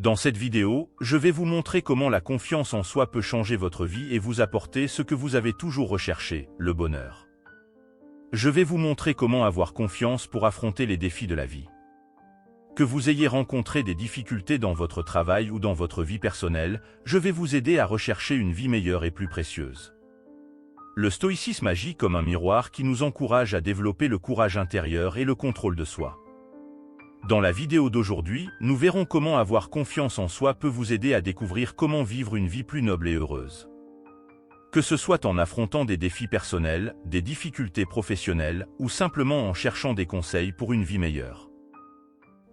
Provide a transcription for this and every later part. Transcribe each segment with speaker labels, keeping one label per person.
Speaker 1: Dans cette vidéo, je vais vous montrer comment la confiance en soi peut changer votre vie et vous apporter ce que vous avez toujours recherché, le bonheur. Je vais vous montrer comment avoir confiance pour affronter les défis de la vie. Que vous ayez rencontré des difficultés dans votre travail ou dans votre vie personnelle, je vais vous aider à rechercher une vie meilleure et plus précieuse. Le stoïcisme agit comme un miroir qui nous encourage à développer le courage intérieur et le contrôle de soi. Dans la vidéo d'aujourd'hui, nous verrons comment avoir confiance en soi peut vous aider à découvrir comment vivre une vie plus noble et heureuse. Que ce soit en affrontant des défis personnels, des difficultés professionnelles, ou simplement en cherchant des conseils pour une vie meilleure.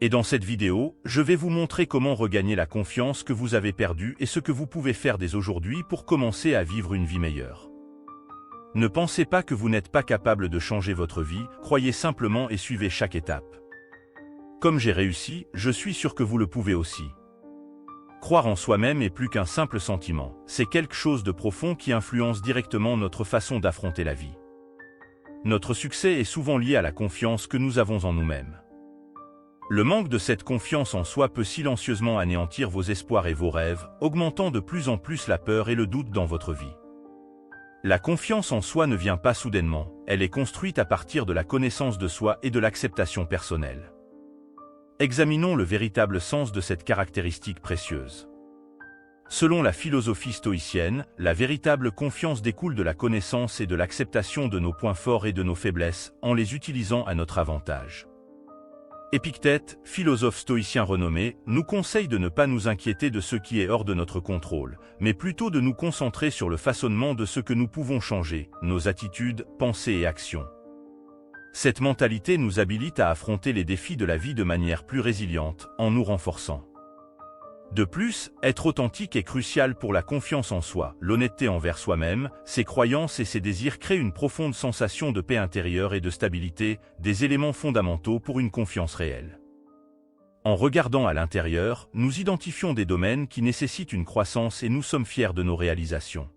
Speaker 1: Et dans cette vidéo, je vais vous montrer comment regagner la confiance que vous avez perdue et ce que vous pouvez faire dès aujourd'hui pour commencer à vivre une vie meilleure. Ne pensez pas que vous n'êtes pas capable de changer votre vie, croyez simplement et suivez chaque étape. Comme j'ai réussi, je suis sûr que vous le pouvez aussi. Croire en soi-même est plus qu'un simple sentiment, c'est quelque chose de profond qui influence directement notre façon d'affronter la vie. Notre succès est souvent lié à la confiance que nous avons en nous-mêmes. Le manque de cette confiance en soi peut silencieusement anéantir vos espoirs et vos rêves, augmentant de plus en plus la peur et le doute dans votre vie. La confiance en soi ne vient pas soudainement, elle est construite à partir de la connaissance de soi et de l'acceptation personnelle. Examinons le véritable sens de cette caractéristique précieuse. Selon la philosophie stoïcienne, la véritable confiance découle de la connaissance et de l'acceptation de nos points forts et de nos faiblesses, en les utilisant à notre avantage. Épictète, philosophe stoïcien renommé, nous conseille de ne pas nous inquiéter de ce qui est hors de notre contrôle, mais plutôt de nous concentrer sur le façonnement de ce que nous pouvons changer, nos attitudes, pensées et actions. Cette mentalité nous habilite à affronter les défis de la vie de manière plus résiliente, en nous renforçant. De plus, être authentique est crucial pour la confiance en soi, l'honnêteté envers soi-même, ses croyances et ses désirs créent une profonde sensation de paix intérieure et de stabilité, des éléments fondamentaux pour une confiance réelle. En regardant à l'intérieur, nous identifions des domaines qui nécessitent une croissance et nous sommes fiers de nos réalisations.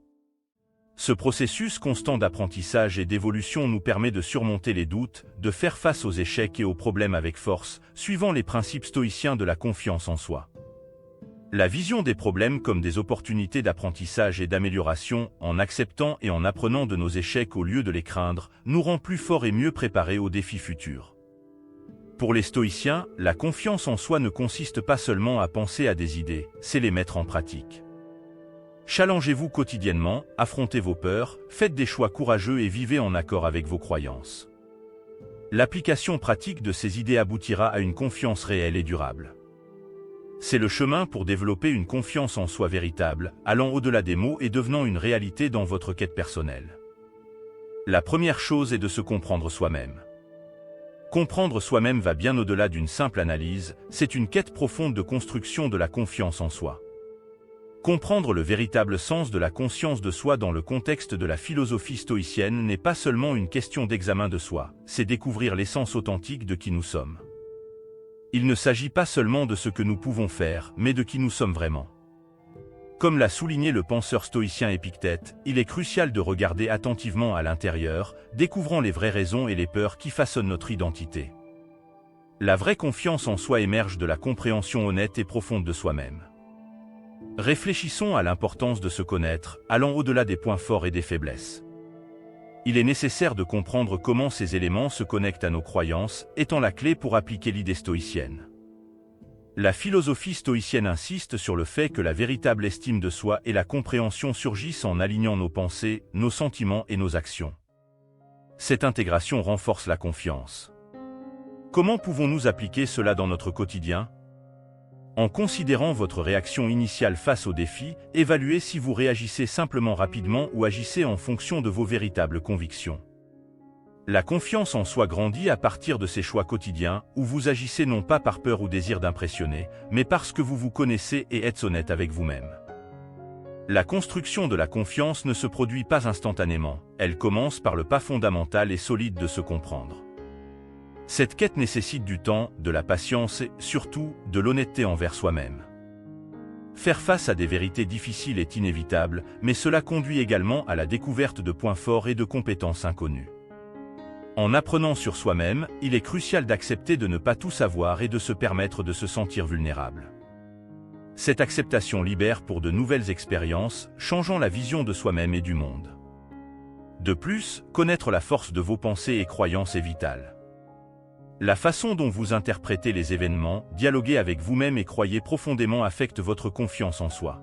Speaker 1: Ce processus constant d'apprentissage et d'évolution nous permet de surmonter les doutes, de faire face aux échecs et aux problèmes avec force, suivant les principes stoïciens de la confiance en soi. La vision des problèmes comme des opportunités d'apprentissage et d'amélioration, en acceptant et en apprenant de nos échecs au lieu de les craindre, nous rend plus forts et mieux préparés aux défis futurs. Pour les stoïciens, la confiance en soi ne consiste pas seulement à penser à des idées, c'est les mettre en pratique. Challengez-vous quotidiennement, affrontez vos peurs, faites des choix courageux et vivez en accord avec vos croyances. L'application pratique de ces idées aboutira à une confiance réelle et durable. C'est le chemin pour développer une confiance en soi véritable, allant au-delà des mots et devenant une réalité dans votre quête personnelle. La première chose est de se comprendre soi-même. Comprendre soi-même va bien au-delà d'une simple analyse, c'est une quête profonde de construction de la confiance en soi. Comprendre le véritable sens de la conscience de soi dans le contexte de la philosophie stoïcienne n'est pas seulement une question d'examen de soi, c'est découvrir l'essence authentique de qui nous sommes. Il ne s'agit pas seulement de ce que nous pouvons faire, mais de qui nous sommes vraiment. Comme l'a souligné le penseur stoïcien Épictète, il est crucial de regarder attentivement à l'intérieur, découvrant les vraies raisons et les peurs qui façonnent notre identité. La vraie confiance en soi émerge de la compréhension honnête et profonde de soi-même. Réfléchissons à l'importance de se connaître, allant au-delà des points forts et des faiblesses. Il est nécessaire de comprendre comment ces éléments se connectent à nos croyances, étant la clé pour appliquer l'idée stoïcienne. La philosophie stoïcienne insiste sur le fait que la véritable estime de soi et la compréhension surgissent en alignant nos pensées, nos sentiments et nos actions. Cette intégration renforce la confiance. Comment pouvons-nous appliquer cela dans notre quotidien ? En considérant votre réaction initiale face au défi, évaluez si vous réagissez simplement rapidement ou agissez en fonction de vos véritables convictions. La confiance en soi grandit à partir de ces choix quotidiens, où vous agissez non pas par peur ou désir d'impressionner, mais parce que vous vous connaissez et êtes honnête avec vous-même. La construction de la confiance ne se produit pas instantanément, elle commence par le pas fondamental et solide de se comprendre. Cette quête nécessite du temps, de la patience et, surtout, de l'honnêteté envers soi-même. Faire face à des vérités difficiles est inévitable, mais cela conduit également à la découverte de points forts et de compétences inconnues. En apprenant sur soi-même, il est crucial d'accepter de ne pas tout savoir et de se permettre de se sentir vulnérable. Cette acceptation libère pour de nouvelles expériences, changeant la vision de soi-même et du monde. De plus, connaître la force de vos pensées et croyances est vital. La façon dont vous interprétez les événements, dialoguez avec vous-même et croyez profondément affecte votre confiance en soi.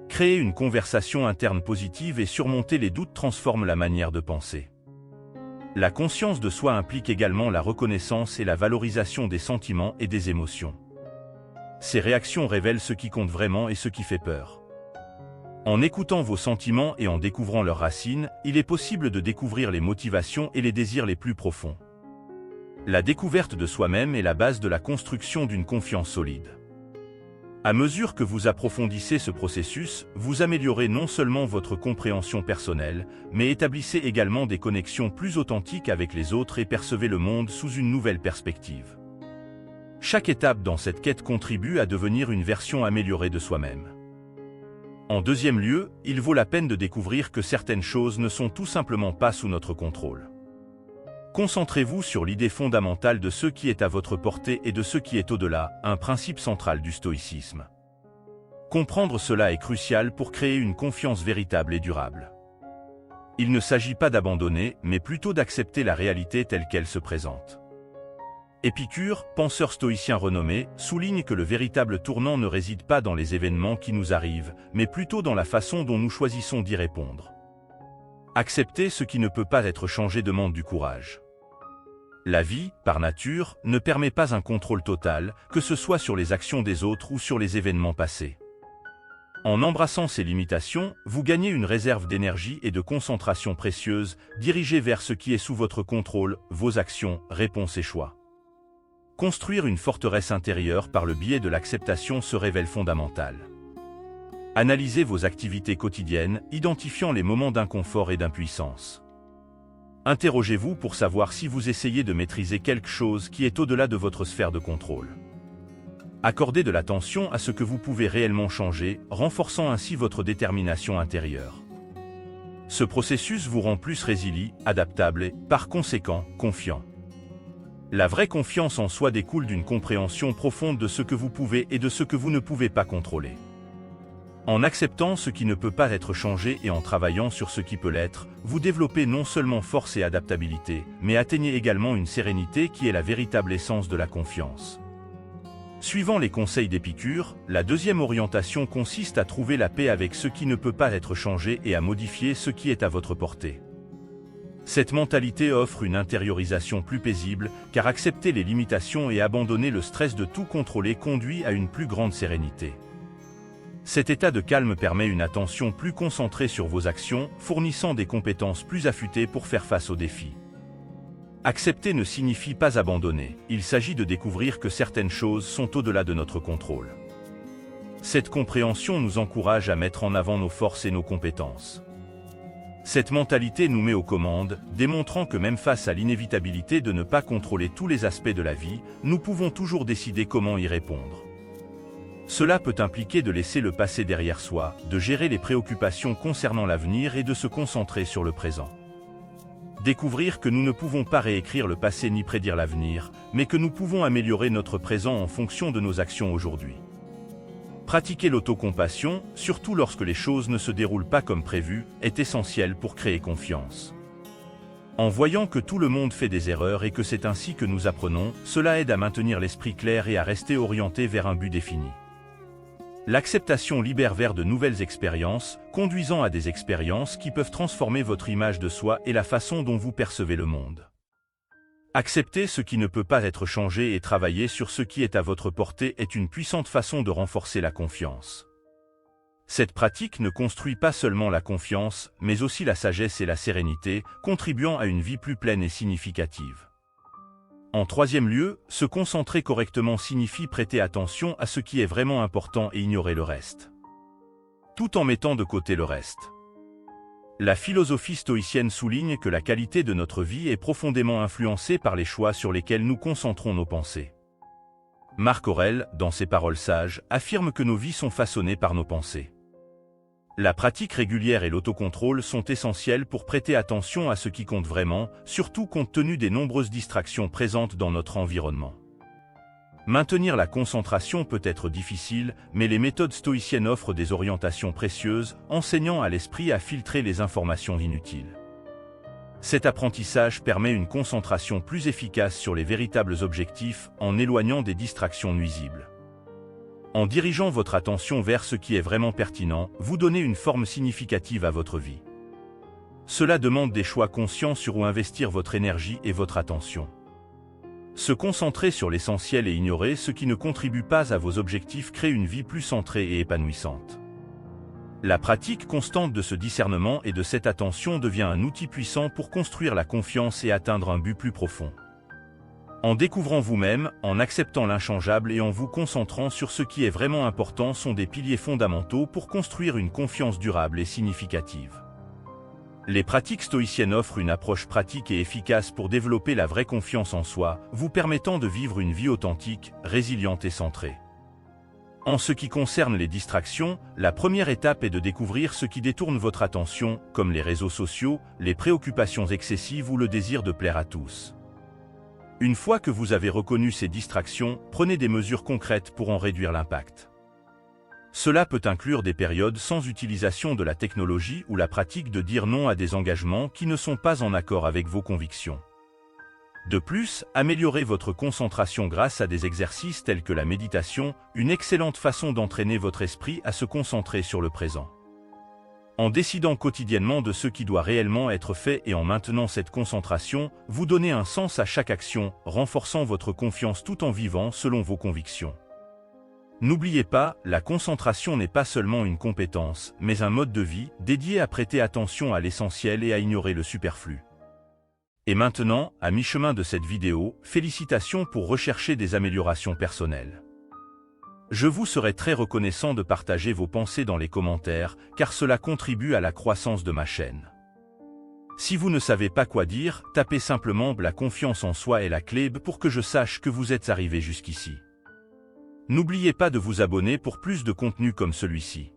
Speaker 1: Créer une conversation interne positive et surmonter les doutes transforme la manière de penser. La conscience de soi implique également la reconnaissance et la valorisation des sentiments et des émotions. Ces réactions révèlent ce qui compte vraiment et ce qui fait peur. En écoutant vos sentiments et en découvrant leurs racines, il est possible de découvrir les motivations et les désirs les plus profonds. La découverte de soi-même est la base de la construction d'une confiance solide. À mesure que vous approfondissez ce processus, vous améliorez non seulement votre compréhension personnelle, mais établissez également des connexions plus authentiques avec les autres et percevez le monde sous une nouvelle perspective. Chaque étape dans cette quête contribue à devenir une version améliorée de soi-même. En deuxième lieu, il vaut la peine de découvrir que certaines choses ne sont tout simplement pas sous notre contrôle. Concentrez-vous sur l'idée fondamentale de ce qui est à votre portée et de ce qui est au-delà, un principe central du stoïcisme. Comprendre cela est crucial pour créer une confiance véritable et durable. Il ne s'agit pas d'abandonner, mais plutôt d'accepter la réalité telle qu'elle se présente. Épicure, penseur stoïcien renommé, souligne que le véritable tournant ne réside pas dans les événements qui nous arrivent, mais plutôt dans la façon dont nous choisissons d'y répondre. Accepter ce qui ne peut pas être changé demande du courage. La vie, par nature, ne permet pas un contrôle total, que ce soit sur les actions des autres ou sur les événements passés. En embrassant ces limitations, vous gagnez une réserve d'énergie et de concentration précieuse, dirigée vers ce qui est sous votre contrôle, vos actions, réponses et choix. Construire une forteresse intérieure par le biais de l'acceptation se révèle fondamental. Analysez vos activités quotidiennes, identifiant les moments d'inconfort et d'impuissance. Interrogez-vous pour savoir si vous essayez de maîtriser quelque chose qui est au-delà de votre sphère de contrôle. Accordez de l'attention à ce que vous pouvez réellement changer, renforçant ainsi votre détermination intérieure. Ce processus vous rend plus résilient, adaptable et, par conséquent, confiant. La vraie confiance en soi découle d'une compréhension profonde de ce que vous pouvez et de ce que vous ne pouvez pas contrôler. En acceptant ce qui ne peut pas être changé et en travaillant sur ce qui peut l'être, vous développez non seulement force et adaptabilité, mais atteignez également une sérénité qui est la véritable essence de la confiance. Suivant les conseils d'Épicure, la deuxième orientation consiste à trouver la paix avec ce qui ne peut pas être changé et à modifier ce qui est à votre portée. Cette mentalité offre une intériorisation plus paisible, car accepter les limitations et abandonner le stress de tout contrôler conduit à une plus grande sérénité. Cet état de calme permet une attention plus concentrée sur vos actions, fournissant des compétences plus affûtées pour faire face aux défis. Accepter ne signifie pas abandonner, il s'agit de découvrir que certaines choses sont au-delà de notre contrôle. Cette compréhension nous encourage à mettre en avant nos forces et nos compétences. Cette mentalité nous met aux commandes, démontrant que même face à l'inévitabilité de ne pas contrôler tous les aspects de la vie, nous pouvons toujours décider comment y répondre. Cela peut impliquer de laisser le passé derrière soi, de gérer les préoccupations concernant l'avenir et de se concentrer sur le présent. Découvrir que nous ne pouvons pas réécrire le passé ni prédire l'avenir, mais que nous pouvons améliorer notre présent en fonction de nos actions aujourd'hui. Pratiquer l'autocompassion, surtout lorsque les choses ne se déroulent pas comme prévu, est essentiel pour créer confiance. En voyant que tout le monde fait des erreurs et que c'est ainsi que nous apprenons, cela aide à maintenir l'esprit clair et à rester orienté vers un but défini. L'acceptation libère vers de nouvelles expériences, conduisant à des expériences qui peuvent transformer votre image de soi et la façon dont vous percevez le monde. Accepter ce qui ne peut pas être changé et travailler sur ce qui est à votre portée est une puissante façon de renforcer la confiance. Cette pratique ne construit pas seulement la confiance, mais aussi la sagesse et la sérénité, contribuant à une vie plus pleine et significative. En troisième lieu, se concentrer correctement signifie prêter attention à ce qui est vraiment important et ignorer le reste. Tout en mettant de côté le reste. La philosophie stoïcienne souligne que la qualité de notre vie est profondément influencée par les choix sur lesquels nous concentrons nos pensées. Marc Aurèle, dans ses paroles sages, affirme que nos vies sont façonnées par nos pensées. La pratique régulière et l'autocontrôle sont essentiels pour prêter attention à ce qui compte vraiment, surtout compte tenu des nombreuses distractions présentes dans notre environnement. Maintenir la concentration peut être difficile, mais les méthodes stoïciennes offrent des orientations précieuses, enseignant à l'esprit à filtrer les informations inutiles. Cet apprentissage permet une concentration plus efficace sur les véritables objectifs en éloignant des distractions nuisibles. En dirigeant votre attention vers ce qui est vraiment pertinent, vous donnez une forme significative à votre vie. Cela demande des choix conscients sur où investir votre énergie et votre attention. Se concentrer sur l'essentiel et ignorer ce qui ne contribue pas à vos objectifs crée une vie plus centrée et épanouissante. La pratique constante de ce discernement et de cette attention devient un outil puissant pour construire la confiance et atteindre un but plus profond. En découvrant vous-même, en acceptant l'inchangeable et en vous concentrant sur ce qui est vraiment important sont des piliers fondamentaux pour construire une confiance durable et significative. Les pratiques stoïciennes offrent une approche pratique et efficace pour développer la vraie confiance en soi, vous permettant de vivre une vie authentique, résiliente et centrée. En ce qui concerne les distractions, la première étape est de découvrir ce qui détourne votre attention, comme les réseaux sociaux, les préoccupations excessives ou le désir de plaire à tous. Une fois que vous avez reconnu ces distractions, prenez des mesures concrètes pour en réduire l'impact. Cela peut inclure des périodes sans utilisation de la technologie ou la pratique de dire non à des engagements qui ne sont pas en accord avec vos convictions. De plus, améliorez votre concentration grâce à des exercices tels que la méditation, une excellente façon d'entraîner votre esprit à se concentrer sur le présent. En décidant quotidiennement de ce qui doit réellement être fait et en maintenant cette concentration, vous donnez un sens à chaque action, renforçant votre confiance tout en vivant selon vos convictions. N'oubliez pas, la concentration n'est pas seulement une compétence, mais un mode de vie dédié à prêter attention à l'essentiel et à ignorer le superflu. Et maintenant, à mi-chemin de cette vidéo, félicitations pour rechercher des améliorations personnelles. Je vous serai très reconnaissant de partager vos pensées dans les commentaires, car cela contribue à la croissance de ma chaîne. Si vous ne savez pas quoi dire, tapez simplement « La confiance en soi est la clé » pour que je sache que vous êtes arrivé jusqu'ici. N'oubliez pas de vous abonner pour plus de contenu comme celui-ci.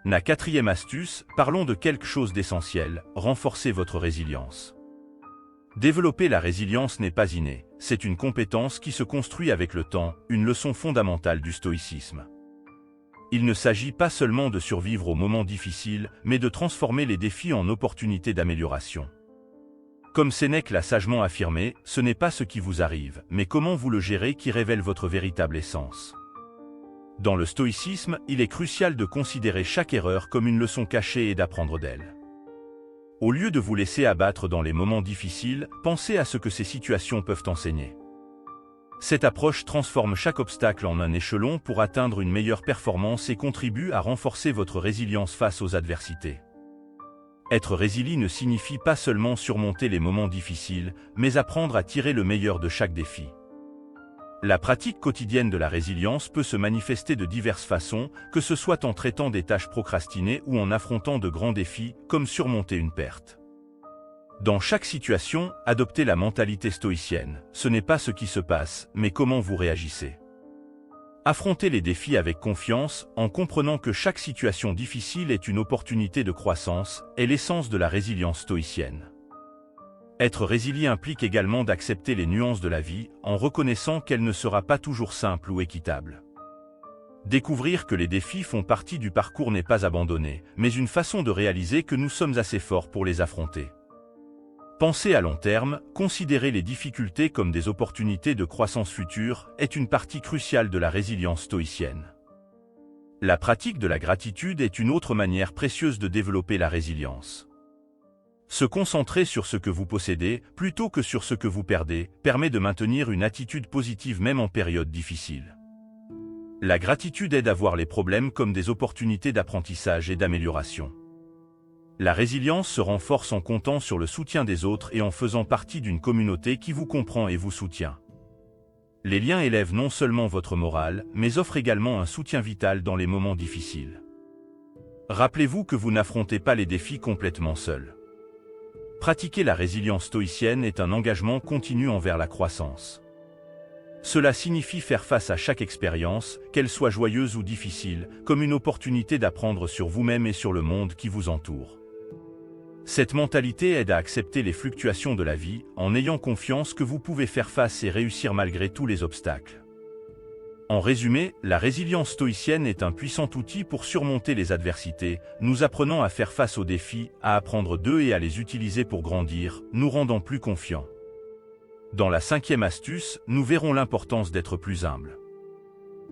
Speaker 1: La quatrième astuce, parlons de quelque chose d'essentiel, renforcer votre résilience. Développer la résilience n'est pas inné, c'est une compétence qui se construit avec le temps, une leçon fondamentale du stoïcisme. Il ne s'agit pas seulement de survivre aux moments difficiles, mais de transformer les défis en opportunités d'amélioration. Comme Sénèque l'a sagement affirmé, ce n'est pas ce qui vous arrive, mais comment vous le gérez qui révèle votre véritable essence. Dans le stoïcisme, il est crucial de considérer chaque erreur comme une leçon cachée et d'apprendre d'elle. Au lieu de vous laisser abattre dans les moments difficiles, pensez à ce que ces situations peuvent enseigner. Cette approche transforme chaque obstacle en un échelon pour atteindre une meilleure performance et contribue à renforcer votre résilience face aux adversités. Être résilient ne signifie pas seulement surmonter les moments difficiles, mais apprendre à tirer le meilleur de chaque défi. La pratique quotidienne de la résilience peut se manifester de diverses façons, que ce soit en traitant des tâches procrastinées ou en affrontant de grands défis, comme surmonter une perte. Dans chaque situation, adoptez la mentalité stoïcienne. Ce n'est pas ce qui se passe, mais comment vous réagissez. Affrontez les défis avec confiance, en comprenant que chaque situation difficile est une opportunité de croissance, est l'essence de la résilience stoïcienne. Être résilient implique également d'accepter les nuances de la vie, en reconnaissant qu'elle ne sera pas toujours simple ou équitable. Découvrir que les défis font partie du parcours n'est pas abandonné, mais une façon de réaliser que nous sommes assez forts pour les affronter. Penser à long terme, considérer les difficultés comme des opportunités de croissance future, est une partie cruciale de la résilience stoïcienne. La pratique de la gratitude est une autre manière précieuse de développer la résilience. Se concentrer sur ce que vous possédez, plutôt que sur ce que vous perdez, permet de maintenir une attitude positive même en période difficile. La gratitude aide à voir les problèmes comme des opportunités d'apprentissage et d'amélioration. La résilience se renforce en comptant sur le soutien des autres et en faisant partie d'une communauté qui vous comprend et vous soutient. Les liens élèvent non seulement votre morale, mais offrent également un soutien vital dans les moments difficiles. Rappelez-vous que vous n'affrontez pas les défis complètement seul. Pratiquer la résilience stoïcienne est un engagement continu envers la croissance. Cela signifie faire face à chaque expérience, qu'elle soit joyeuse ou difficile, comme une opportunité d'apprendre sur vous-même et sur le monde qui vous entoure. Cette mentalité aide à accepter les fluctuations de la vie, en ayant confiance que vous pouvez faire face et réussir malgré tous les obstacles. En résumé, la résilience stoïcienne est un puissant outil pour surmonter les adversités, nous apprenant à faire face aux défis, à apprendre d'eux et à les utiliser pour grandir, nous rendant plus confiants. Dans la 5e astuce, nous verrons l'importance d'être plus humble.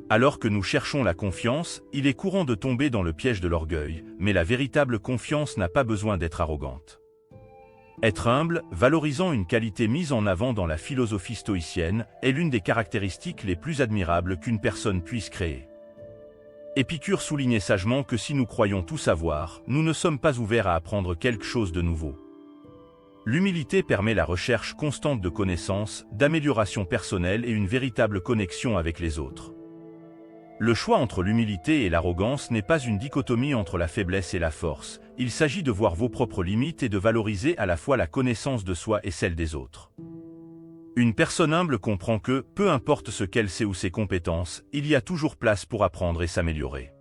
Speaker 1: Alors que nous cherchons la confiance, il est courant de tomber dans le piège de l'orgueil, mais la véritable confiance n'a pas besoin d'être arrogante. Être humble, valorisant une qualité mise en avant dans la philosophie stoïcienne, est l'une des caractéristiques les plus admirables qu'une personne puisse créer. Épicure soulignait sagement que si nous croyons tout savoir, nous ne sommes pas ouverts à apprendre quelque chose de nouveau. L'humilité permet la recherche constante de connaissances, d'amélioration personnelle et une véritable connexion avec les autres. Le choix entre l'humilité et l'arrogance n'est pas une dichotomie entre la faiblesse et la force, il s'agit de voir vos propres limites et de valoriser à la fois la connaissance de soi et celle des autres. Une personne humble comprend que, peu importe ce qu'elle sait ou ses compétences, il y a toujours place pour apprendre et s'améliorer.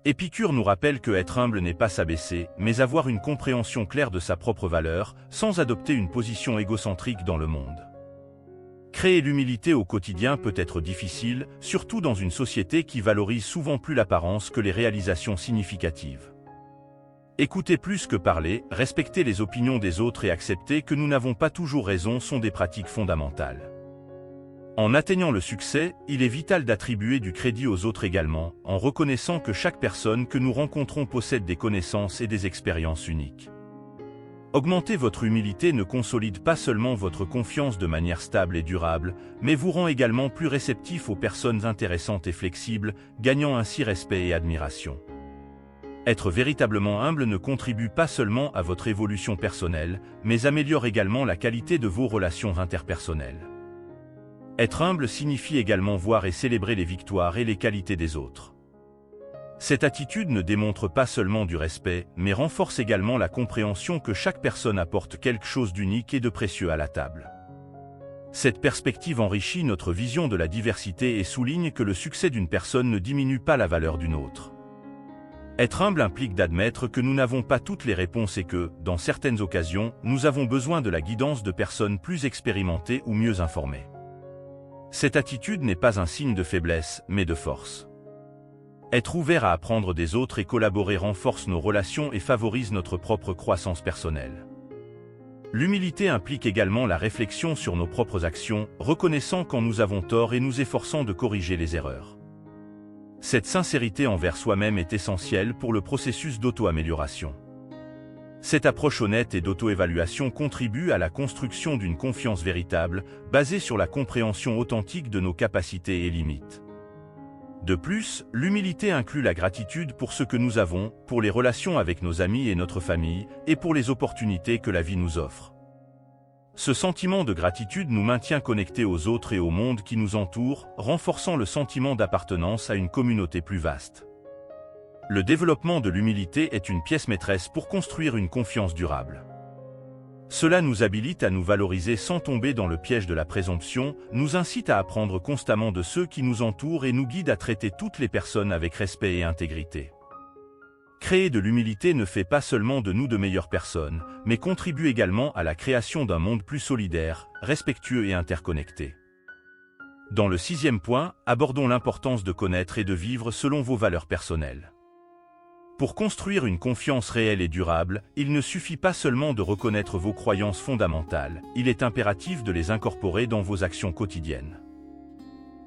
Speaker 1: Épicure nous rappelle que être humble n'est pas s'abaisser, mais avoir une compréhension claire de sa propre valeur, sans adopter une position égocentrique dans le monde. Créer l'humilité au quotidien peut être difficile, surtout dans une société qui valorise souvent plus l'apparence que les réalisations significatives. Écouter plus que parler, respecter les opinions des autres et accepter que nous n'avons pas toujours raison sont des pratiques fondamentales. En atteignant le succès, il est vital d'attribuer du crédit aux autres également, en reconnaissant que chaque personne que nous rencontrons possède des connaissances et des expériences uniques. Augmenter votre humilité ne consolide pas seulement votre confiance de manière stable et durable, mais vous rend également plus réceptif aux personnes intéressantes et flexibles, gagnant ainsi respect et admiration. Être véritablement humble ne contribue pas seulement à votre évolution personnelle, mais améliore également la qualité de vos relations interpersonnelles. Être humble signifie également voir et célébrer les victoires et les qualités des autres. Cette attitude ne démontre pas seulement du respect, mais renforce également la compréhension que chaque personne apporte quelque chose d'unique et de précieux à la table. Cette perspective enrichit notre vision de la diversité et souligne que le succès d'une personne ne diminue pas la valeur d'une autre. Être humble implique d'admettre que nous n'avons pas toutes les réponses et que, dans certaines occasions, nous avons besoin de la guidance de personnes plus expérimentées ou mieux informées. Cette attitude n'est pas un signe de faiblesse, mais de force. Être ouvert à apprendre des autres et collaborer renforce nos relations et favorise notre propre croissance personnelle. L'humilité implique également la réflexion sur nos propres actions, reconnaissant quand nous avons tort et nous efforçant de corriger les erreurs. Cette sincérité envers soi-même est essentielle pour le processus d'auto-amélioration. Cette approche honnête et d'auto-évaluation contribue à la construction d'une confiance véritable, basée sur la compréhension authentique de nos capacités et limites. De plus, l'humilité inclut la gratitude pour ce que nous avons, pour les relations avec nos amis et notre famille, et pour les opportunités que la vie nous offre. Ce sentiment de gratitude nous maintient connectés aux autres et au monde qui nous entoure, renforçant le sentiment d'appartenance à une communauté plus vaste. Le développement de l'humilité est une pièce maîtresse pour construire une confiance durable. Cela nous habilite à nous valoriser sans tomber dans le piège de la présomption, nous incite à apprendre constamment de ceux qui nous entourent et nous guide à traiter toutes les personnes avec respect et intégrité. Créer de l'humilité ne fait pas seulement de nous de meilleures personnes, mais contribue également à la création d'un monde plus solidaire, respectueux et interconnecté. Dans le 6e point, abordons l'importance de connaître et de vivre selon vos valeurs personnelles. Pour construire une confiance réelle et durable, il ne suffit pas seulement de reconnaître vos croyances fondamentales, il est impératif de les incorporer dans vos actions quotidiennes.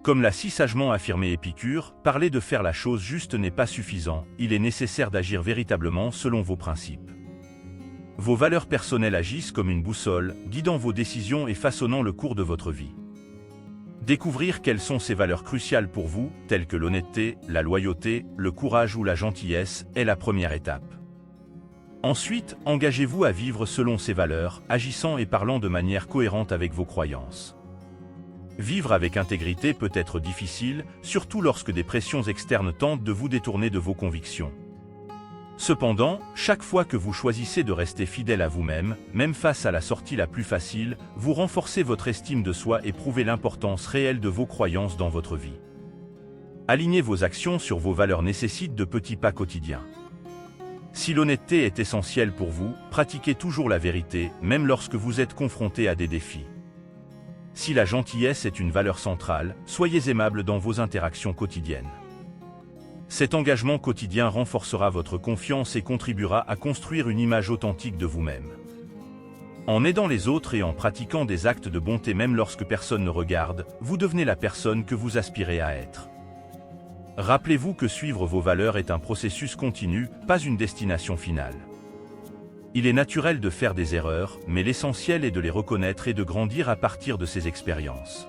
Speaker 1: Comme l'a si sagement affirmé Épicure, parler de faire la chose juste n'est pas suffisant, il est nécessaire d'agir véritablement selon vos principes. Vos valeurs personnelles agissent comme une boussole, guidant vos décisions et façonnant le cours de votre vie. Découvrir quelles sont ces valeurs cruciales pour vous, telles que l'honnêteté, la loyauté, le courage ou la gentillesse, est la première étape. Ensuite, engagez-vous à vivre selon ces valeurs, agissant et parlant de manière cohérente avec vos croyances. Vivre avec intégrité peut être difficile, surtout lorsque des pressions externes tentent de vous détourner de vos convictions. Cependant, chaque fois que vous choisissez de rester fidèle à vous-même, même face à la sortie la plus facile, vous renforcez votre estime de soi et prouvez l'importance réelle de vos croyances dans votre vie. Aligner vos actions sur vos valeurs nécessite de petits pas quotidiens. Si l'honnêteté est essentielle pour vous, pratiquez toujours la vérité, même lorsque vous êtes confronté à des défis. Si la gentillesse est une valeur centrale, soyez aimable dans vos interactions quotidiennes. Cet engagement quotidien renforcera votre confiance et contribuera à construire une image authentique de vous-même. En aidant les autres et en pratiquant des actes de bonté même lorsque personne ne regarde, vous devenez la personne que vous aspirez à être. Rappelez-vous que suivre vos valeurs est un processus continu, pas une destination finale. Il est naturel de faire des erreurs, mais l'essentiel est de les reconnaître et de grandir à partir de ces expériences.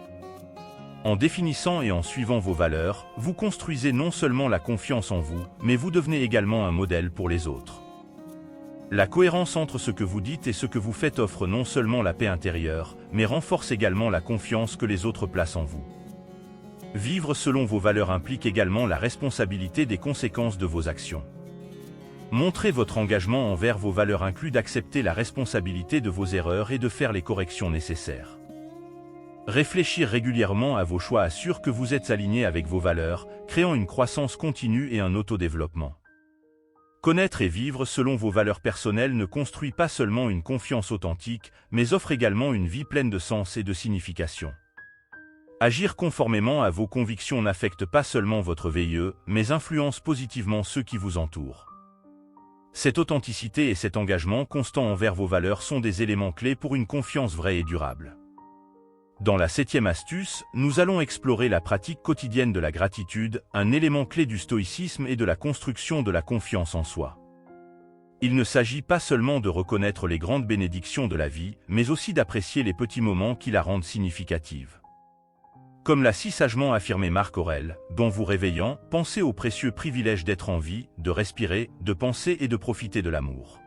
Speaker 1: En définissant et en suivant vos valeurs, vous construisez non seulement la confiance en vous, mais vous devenez également un modèle pour les autres. La cohérence entre ce que vous dites et ce que vous faites offre non seulement la paix intérieure, mais renforce également la confiance que les autres placent en vous. Vivre selon vos valeurs implique également la responsabilité des conséquences de vos actions. Montrer votre engagement envers vos valeurs inclut d'accepter la responsabilité de vos erreurs et de faire les corrections nécessaires. Réfléchir régulièrement à vos choix assure que vous êtes aligné avec vos valeurs, créant une croissance continue et un autodéveloppement. Connaître et vivre selon vos valeurs personnelles ne construit pas seulement une confiance authentique, mais offre également une vie pleine de sens et de signification. Agir conformément à vos convictions n'affecte pas seulement votre VIE, mais influence positivement ceux qui vous entourent. Cette authenticité et cet engagement constant envers vos valeurs sont des éléments clés pour une confiance vraie et durable. Dans la 7e astuce, nous allons explorer la pratique quotidienne de la gratitude, un élément clé du stoïcisme et de la construction de la confiance en soi. Il ne s'agit pas seulement de reconnaître les grandes bénédictions de la vie, mais aussi d'apprécier les petits moments qui la rendent significative. Comme l'a si sagement affirmé Marc Aurèle, dont vous réveillant, pensez au précieux privilège d'être en vie, de respirer, de penser et de profiter de l'amour.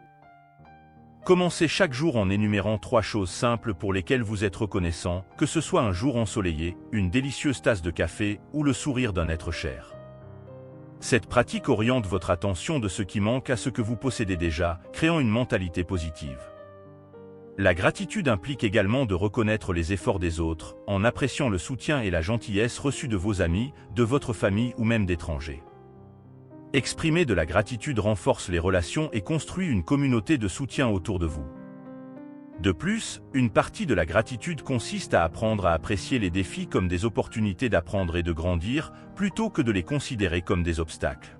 Speaker 1: Commencez chaque jour en énumérant 3 choses simples pour lesquelles vous êtes reconnaissant, que ce soit un jour ensoleillé, une délicieuse tasse de café ou le sourire d'un être cher. Cette pratique oriente votre attention de ce qui manque à ce que vous possédez déjà, créant une mentalité positive. La gratitude implique également de reconnaître les efforts des autres, en appréciant le soutien et la gentillesse reçus de vos amis, de votre famille ou même d'étrangers. Exprimer de la gratitude renforce les relations et construit une communauté de soutien autour de vous. De plus, une partie de la gratitude consiste à apprendre à apprécier les défis comme des opportunités d'apprendre et de grandir, plutôt que de les considérer comme des obstacles.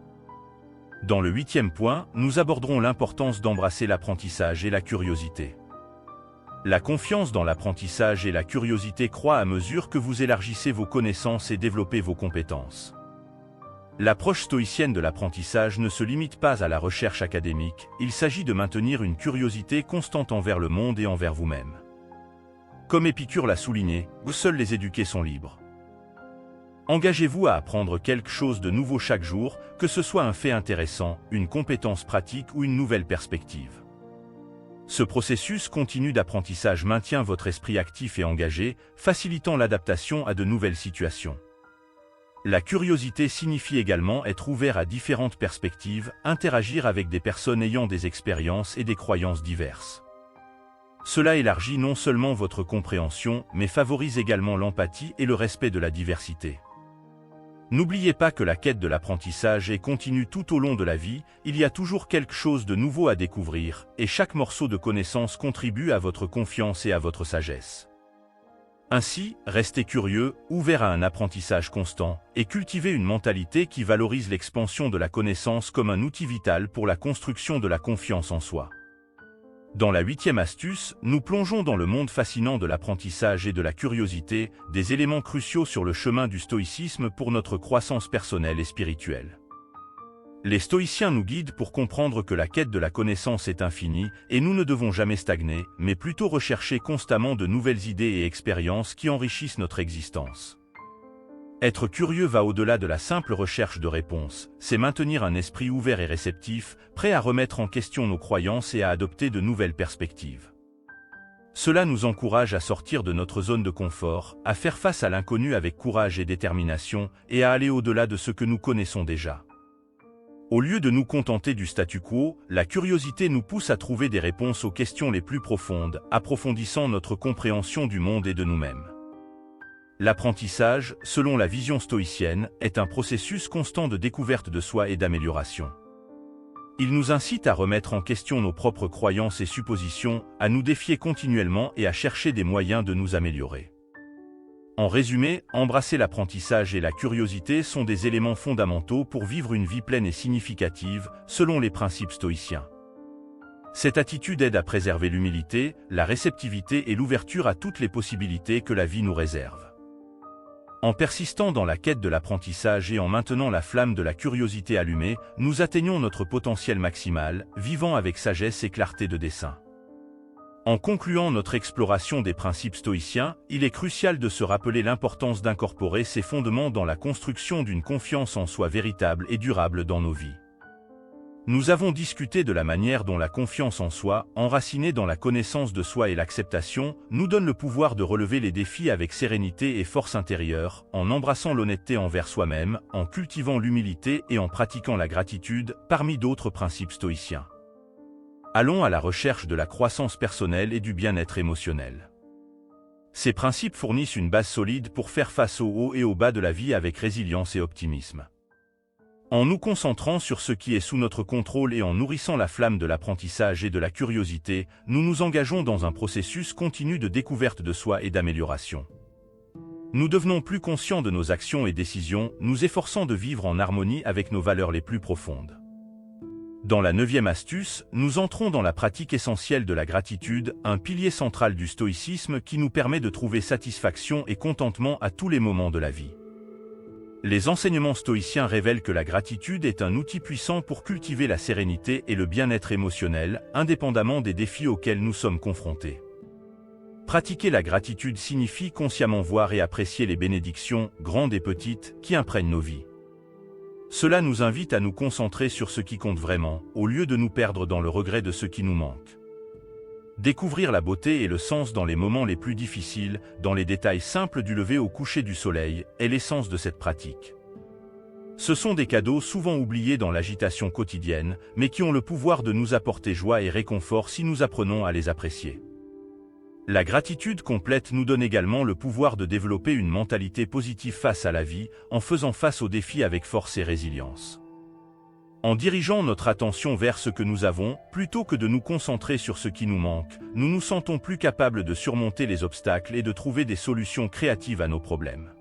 Speaker 1: Dans le 8e point, nous aborderons l'importance d'embrasser l'apprentissage et la curiosité. La confiance dans l'apprentissage et la curiosité croît à mesure que vous élargissez vos connaissances et développez vos compétences. L'approche stoïcienne de l'apprentissage ne se limite pas à la recherche académique, il s'agit de maintenir une curiosité constante envers le monde et envers vous-même. Comme Épicure l'a souligné, seuls les éduqués sont libres. Engagez-vous à apprendre quelque chose de nouveau chaque jour, que ce soit un fait intéressant, une compétence pratique ou une nouvelle perspective. Ce processus continu d'apprentissage maintient votre esprit actif et engagé, facilitant l'adaptation à de nouvelles situations. La curiosité signifie également être ouvert à différentes perspectives, interagir avec des personnes ayant des expériences et des croyances diverses. Cela élargit non seulement votre compréhension, mais favorise également l'empathie et le respect de la diversité. N'oubliez pas que la quête de l'apprentissage est continue tout au long de la vie, il y a toujours quelque chose de nouveau à découvrir, et chaque morceau de connaissance contribue à votre confiance et à votre sagesse. Ainsi, restez curieux, ouvert à un apprentissage constant, et cultivez une mentalité qui valorise l'expansion de la connaissance comme un outil vital pour la construction de la confiance en soi. Dans la 8e astuce, nous plongeons dans le monde fascinant de l'apprentissage et de la curiosité, des éléments cruciaux sur le chemin du stoïcisme pour notre croissance personnelle et spirituelle. Les stoïciens nous guident pour comprendre que la quête de la connaissance est infinie, et nous ne devons jamais stagner, mais plutôt rechercher constamment de nouvelles idées et expériences qui enrichissent notre existence. Être curieux va au-delà de la simple recherche de réponses, c'est maintenir un esprit ouvert et réceptif, prêt à remettre en question nos croyances et à adopter de nouvelles perspectives. Cela nous encourage à sortir de notre zone de confort, à faire face à l'inconnu avec courage et détermination, et à aller au-delà de ce que nous connaissons déjà. Au lieu de nous contenter du statu quo, la curiosité nous pousse à trouver des réponses aux questions les plus profondes, approfondissant notre compréhension du monde et de nous-mêmes. L'apprentissage, selon la vision stoïcienne, est un processus constant de découverte de soi et d'amélioration. Il nous incite à remettre en question nos propres croyances et suppositions, à nous défier continuellement et à chercher des moyens de nous améliorer. En résumé, embrasser l'apprentissage et la curiosité sont des éléments fondamentaux pour vivre une vie pleine et significative, selon les principes stoïciens. Cette attitude aide à préserver l'humilité, la réceptivité et l'ouverture à toutes les possibilités que la vie nous réserve. En persistant dans la quête de l'apprentissage et en maintenant la flamme de la curiosité allumée, nous atteignons notre potentiel maximal, vivant avec sagesse et clarté de dessein. En concluant notre exploration des principes stoïciens, il est crucial de se rappeler l'importance d'incorporer ces fondements dans la construction d'une confiance en soi véritable et durable dans nos vies. Nous avons discuté de la manière dont la confiance en soi, enracinée dans la connaissance de soi et l'acceptation, nous donne le pouvoir de relever les défis avec sérénité et force intérieure, en embrassant l'honnêteté envers soi-même, en cultivant l'humilité et en pratiquant la gratitude, parmi d'autres principes stoïciens. Allons à la recherche de la croissance personnelle et du bien-être émotionnel. Ces principes fournissent une base solide pour faire face aux hauts et aux bas de la vie avec résilience et optimisme. En nous concentrant sur ce qui est sous notre contrôle et en nourrissant la flamme de l'apprentissage et de la curiosité, nous nous engageons dans un processus continu de découverte de soi et d'amélioration. Nous devenons plus conscients de nos actions et décisions, nous efforçant de vivre en harmonie avec nos valeurs les plus profondes. Dans la 9e astuce, nous entrons dans la pratique essentielle de la gratitude, un pilier central du stoïcisme qui nous permet de trouver satisfaction et contentement à tous les moments de la vie. Les enseignements stoïciens révèlent que la gratitude est un outil puissant pour cultiver la sérénité et le bien-être émotionnel, indépendamment des défis auxquels nous sommes confrontés. Pratiquer la gratitude signifie consciemment voir et apprécier les bénédictions, grandes et petites, qui imprègnent nos vies. Cela nous invite à nous concentrer sur ce qui compte vraiment, au lieu de nous perdre dans le regret de ce qui nous manque. Découvrir la beauté et le sens dans les moments les plus difficiles, dans les détails simples du lever au coucher du soleil, est l'essence de cette pratique. Ce sont des cadeaux souvent oubliés dans l'agitation quotidienne, mais qui ont le pouvoir de nous apporter joie et réconfort si nous apprenons à les apprécier. La gratitude complète nous donne également le pouvoir de développer une mentalité positive face à la vie, en faisant face aux défis avec force et résilience. En dirigeant notre attention vers ce que nous avons, plutôt que de nous concentrer sur ce qui nous manque, nous nous sentons plus capables de surmonter les obstacles et de trouver des solutions créatives à nos problèmes.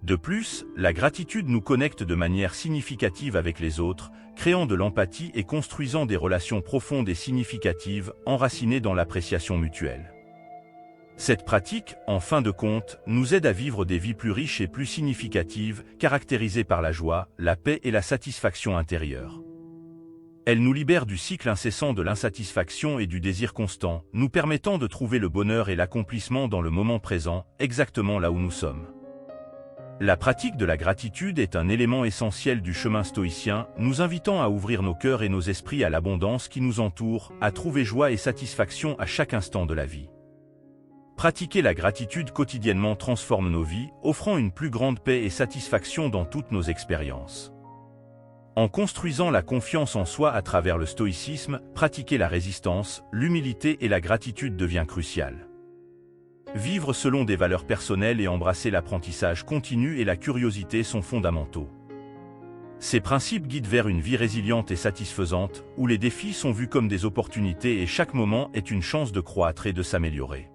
Speaker 1: De plus, la gratitude nous connecte de manière significative avec les autres, créant de l'empathie et construisant des relations profondes et significatives, enracinées dans l'appréciation mutuelle. Cette pratique, en fin de compte, nous aide à vivre des vies plus riches et plus significatives, caractérisées par la joie, la paix et la satisfaction intérieure. Elle nous libère du cycle incessant de l'insatisfaction et du désir constant, nous permettant de trouver le bonheur et l'accomplissement dans le moment présent, exactement là où nous sommes. La pratique de la gratitude est un élément essentiel du chemin stoïcien, nous invitant à ouvrir nos cœurs et nos esprits à l'abondance qui nous entoure, à trouver joie et satisfaction à chaque instant de la vie. Pratiquer la gratitude quotidiennement transforme nos vies, offrant une plus grande paix et satisfaction dans toutes nos expériences. En construisant la confiance en soi à travers le stoïcisme, pratiquer la résistance, l'humilité et la gratitude devient crucial. Vivre selon des valeurs personnelles et embrasser l'apprentissage continu et la curiosité sont fondamentaux. Ces principes guident vers une vie résiliente et satisfaisante, où les défis sont vus comme des opportunités et chaque moment est une chance de croître et de s'améliorer.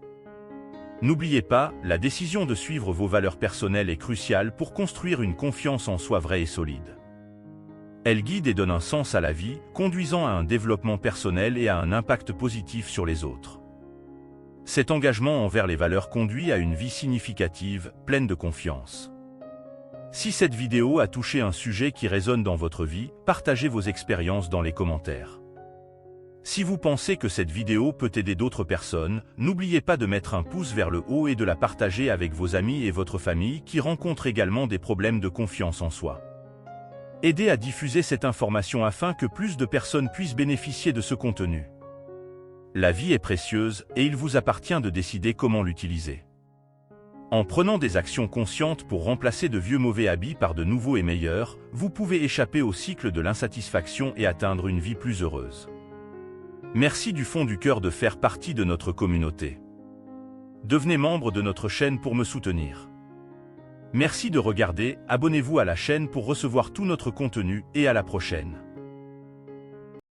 Speaker 1: N'oubliez pas, la décision de suivre vos valeurs personnelles est cruciale pour construire une confiance en soi vraie et solide. Elle guide et donne un sens à la vie, conduisant à un développement personnel et à un impact positif sur les autres. Cet engagement envers les valeurs conduit à une vie significative, pleine de confiance. Si cette vidéo a touché un sujet qui résonne dans votre vie, partagez vos expériences dans les commentaires. Si vous pensez que cette vidéo peut aider d'autres personnes, n'oubliez pas de mettre un pouce vers le haut et de la partager avec vos amis et votre famille qui rencontrent également des problèmes de confiance en soi. Aidez à diffuser cette information afin que plus de personnes puissent bénéficier de ce contenu. La vie est précieuse et il vous appartient de décider comment l'utiliser. En prenant des actions conscientes pour remplacer de vieux mauvais habits par de nouveaux et meilleurs, vous pouvez échapper au cycle de l'insatisfaction et atteindre une vie plus heureuse. Merci du fond du cœur de faire partie de notre communauté. Devenez membre de notre chaîne pour me soutenir. Merci de regarder, abonnez-vous à la chaîne pour recevoir tout notre contenu et à la prochaine.